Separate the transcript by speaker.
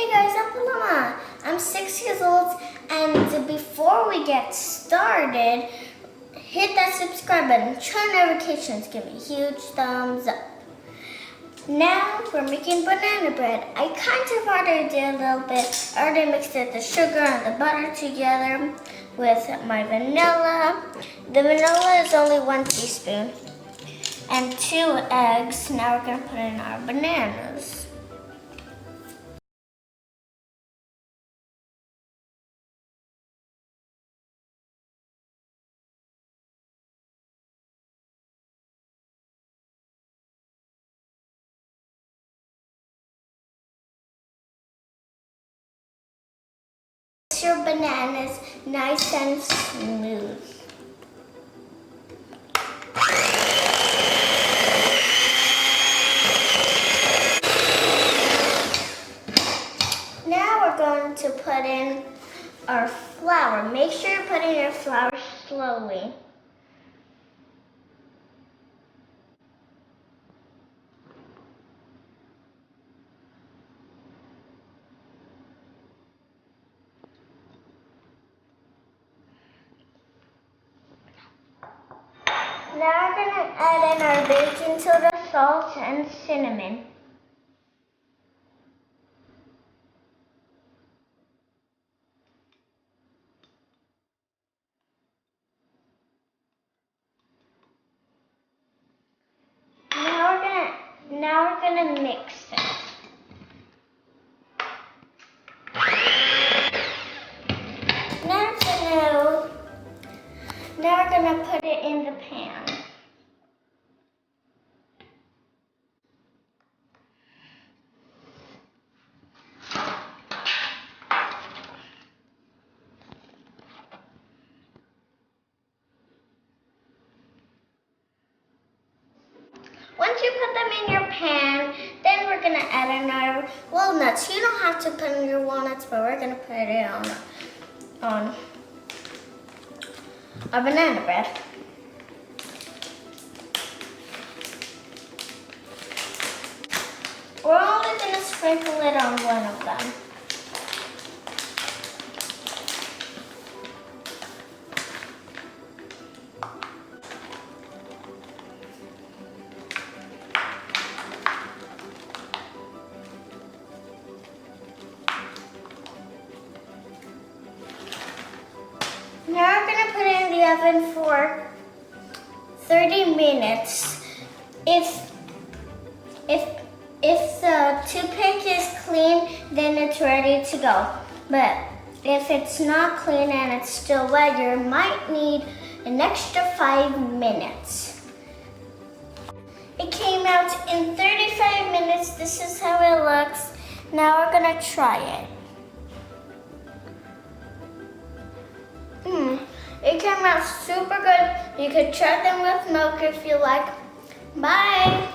Speaker 1: Hey guys, I'm Paloma. I'm 6 years old, and before we get started, hit that subscribe button, turn notifications, give it a huge thumbs up. Now we're making banana bread. I kind of already did a little bit. I already mixed the sugar and the butter together with my vanilla. The vanilla is only 1 teaspoon. And 2 eggs. Now we're going to put in our bananas. Your bananas nice and smooth. Now we're going to put in our flour. Make sure you're putting your flour slowly. Now we're going to add in our baking soda, salt, and cinnamon. Now we're gonna mix it. Now we're gonna put it in the pan. Once you put them in your pan, then we're gonna add in our walnuts. You don't have to put in your walnuts, but we're gonna put it on our banana bread. We're only gonna sprinkle it on one of them. Now we're gonna put it in the oven for 30 minutes. If the toothpick is clean, then it's ready to go. But if it's not clean and it's still wet, you might need an extra 5 minutes. It came out in 35 minutes. This is how it looks. Now we're gonna try it. It came out super good. You could try them with milk if you like. Bye.